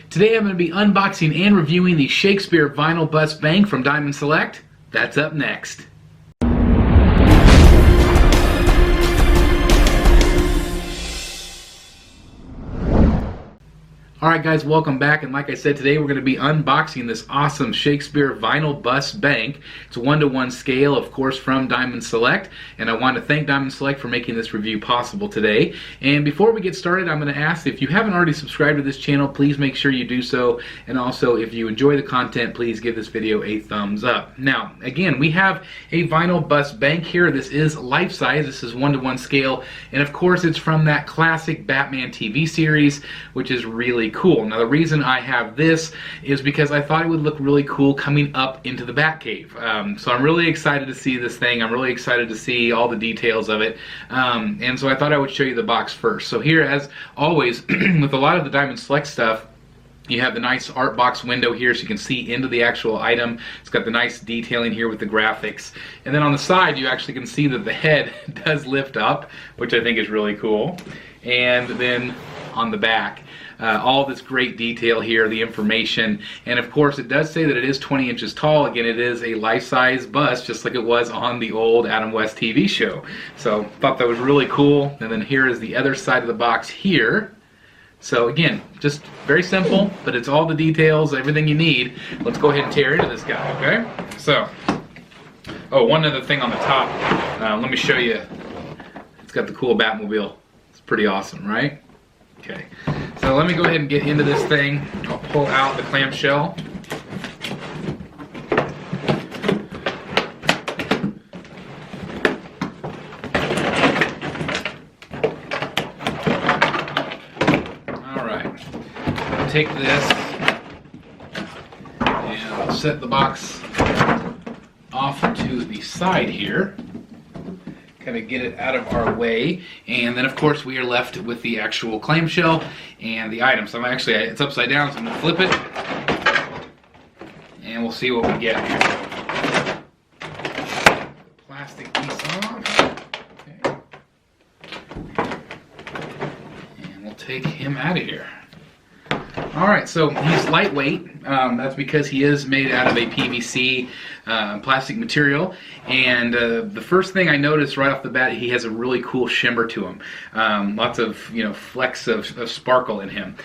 Today I'm going to be unboxing and reviewing the Shakespeare vinyl bust bank from Diamond Select. That's up next. Alright guys, welcome back, and like I said, today we're going to be unboxing this awesome Shakespeare vinyl bust bank. It's a 1-to-1 scale, of course, from Diamond Select, and I want to thank Diamond Select for making this review possible today. And before we get started, I'm going to ask, if you haven't already subscribed to this channel, please make sure you do so, and also if you enjoy the content, please give this video a thumbs up. Now, again, we have a vinyl bust bank here. This is life-size, this is 1-to-1 scale, and of course it's from that classic Batman TV series, which is really cool. Now the reason I have this is because I thought it would look really cool coming up into the Batcave. So I'm really excited to see this thing. I'm really excited to see all the details of it. And so I thought I would show you the box first. So here, as always, with a lot of the Diamond Select stuff, you have the nice art box window here so you can see into the actual item. It's got the nice detailing here with the graphics. And then on the side you actually can see that the head does lift up, which I think is really cool. And then on the back, all this great detail here, the information, and of course it does say that it is 20 inches tall. Again, it is a life-size bust, just like it was on the old Adam West TV show. So thought that was really cool. And then here is the other side of the box here. So again, just very simple, but it's all the details, everything you need. Let's go ahead and tear into this guy, okay? So, oh, one other thing on the top. Let me show you. It's got the cool Batmobile. It's pretty awesome, right? Okay, so let me go ahead and get into this thing. I'll pull out the clamshell. Alright, I'll take this and I'll set the box off to the side here. Kind of get it out of our way, and then of course we are left with the actual clamshell and the item. So it's upside down, so I'm going to flip it and we'll see what we get here. The plastic piece off. Okay. And we'll take him out of here. Alright, so he's lightweight. That's because he is made out of a PVC plastic material, and the first thing I noticed right off the bat, he has a really cool shimmer to him. Lots of flecks of sparkle in him.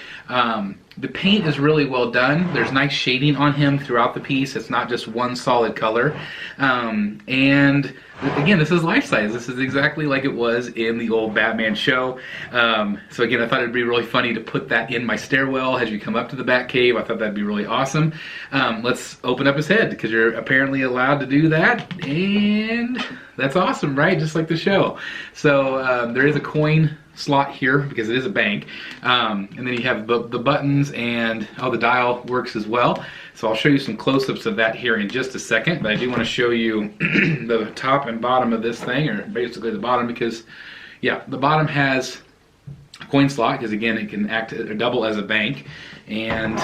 The paint is really well done. There's nice shading on him throughout the piece. It's not just one solid color. And again, this is life size. This is exactly like it was in the old Batman show. So again, I thought it'd be really funny to put that in my stairwell as you come up to the Batcave. I thought that'd be really awesome. Let's open up his head, because you're apparently allowed to do that. And that's awesome, right? Just like the show. So there is a coin slot here because it is a bank, and then you have the buttons, and the dial works as well. So I'll show you some close-ups of that here in just a second, but I do want to show you the top and bottom of this thing, or basically the bottom, because yeah, the bottom has a coin slot because again it can act or double as a bank, and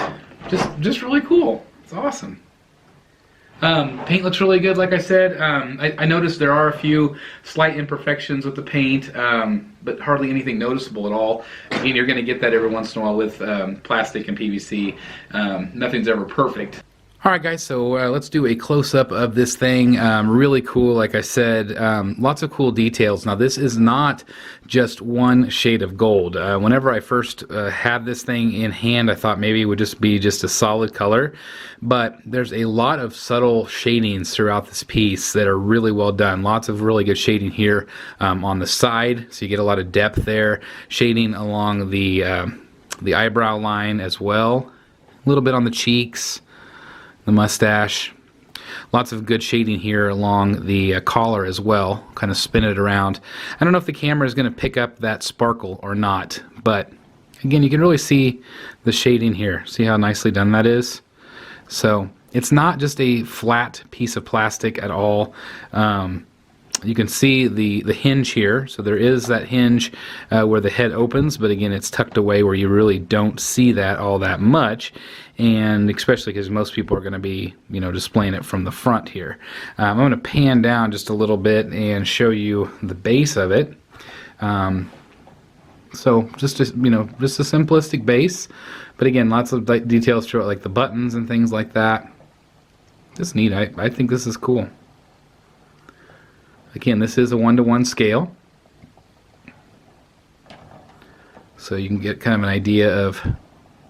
just really cool. It's awesome. Paint looks really good, like I said. I noticed there are a few slight imperfections with the paint, but hardly anything noticeable at all. Again, you're going to get that every once in a while with plastic and PVC. Nothing's ever perfect. Alright guys, so let's do a close-up of this thing. Really cool, like I said. Lots of cool details. Now this is not just one shade of gold. Whenever I first had this thing in hand, I thought maybe it would just be just a solid color. But there's a lot of subtle shadings throughout this piece that are really well done. Lots of really good shading here on the side, so you get a lot of depth there. Shading along the eyebrow line as well. A little bit on the cheeks. The mustache. Lots of good shading here along the collar as well. Kind of spin it around. I don't know if the camera is going to pick up that sparkle or not, but again, you can really see the shading here. See how nicely done that is? So it's not just a flat piece of plastic at all. You can see the hinge here, so there is that hinge where the head opens, but again it's tucked away where you really don't see that all that much, and especially because most people are going to be displaying it from the front here. I'm going to pan down just a little bit and show you the base of it. So just a, just a simplistic base, but again, lots of details to it, like the buttons and things like that. Just neat. I think this is cool. Again, this is a 1-to-1 scale, so you can get kind of an idea of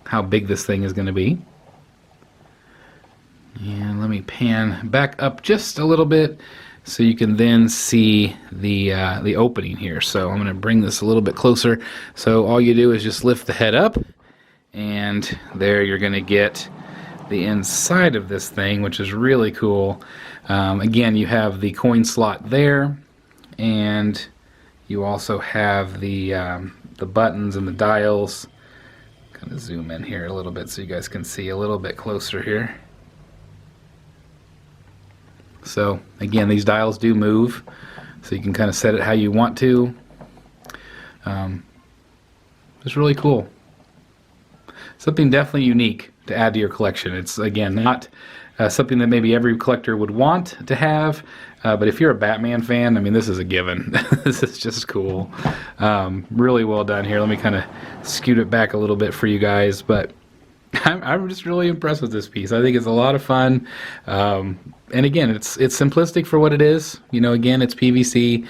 how big this thing is going to be. And let me pan back up just a little bit so you can then see the opening here. So I'm going to bring this a little bit closer. So all you do is just lift the head up, and there you're going to get the inside of this thing, which is really cool. Again, you have the coin slot there, and you also have the buttons and the dials. Kind of zoom in here a little bit so you guys can see a little bit closer here. So again, these dials do move, so you can kind of set it how you want to. It's really cool. Something definitely unique to add to your collection. It's, again, not something that maybe every collector would want to have, but if you're a Batman fan, I mean, this is a given. This is just cool. Really well done here. Let me kind of scoot it back a little bit for you guys, but I'm just really impressed with this piece. I think it's a lot of fun. And again, it's simplistic for what it is. Again, it's PVC.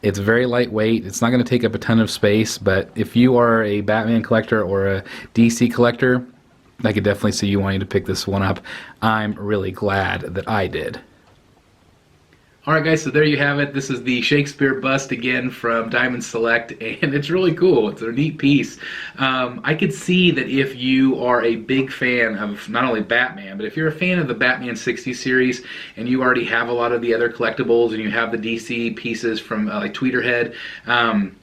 It's very lightweight. It's not going to take up a ton of space, but if you are a Batman collector or a DC collector, I could definitely see you wanting to pick this one up. I'm really glad that I did. Alright guys, so there you have it. This is the Shakespeare bust again from Diamond Select, and it's really cool. It's a neat piece. I could see that if you are a big fan of not only Batman, but if you're a fan of the Batman 60 series and you already have a lot of the other collectibles and you have the DC pieces from like Tweeterhead,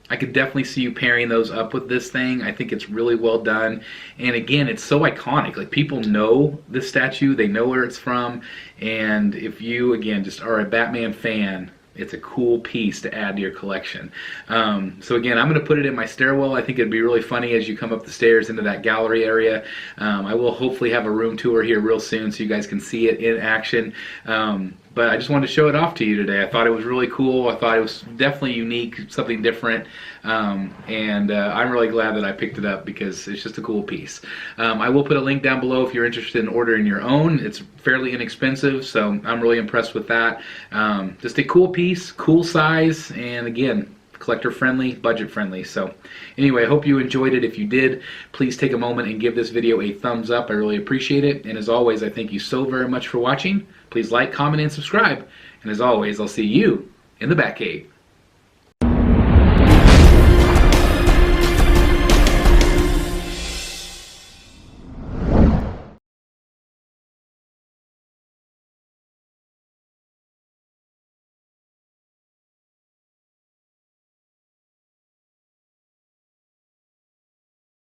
I could definitely see you pairing those up with this thing. I think it's really well done. And again, it's so iconic. Like, people know this statue, they know where it's from, and if you, again, just are a Batman fan, it's a cool piece to add to your collection. So again, I'm going to put it in my stairwell. I think it'd be really funny as you come up the stairs into that gallery area. I will hopefully have a room tour here real soon so you guys can see it in action. But I just wanted to show it off to you today. I thought it was really cool. I thought it was definitely unique, something different. I'm really glad that I picked it up because it's just a cool piece. I will put a link down below if you're interested in ordering your own. It's fairly inexpensive, so I'm really impressed with that. Just a cool piece, cool size, and again, collector friendly, budget friendly. So anyway, I hope you enjoyed it. If you did, please take a moment and give this video a thumbs up. I really appreciate it. And as always, I thank you so very much for watching. Please like, comment, and subscribe. And as always, I'll see you in the Batcave.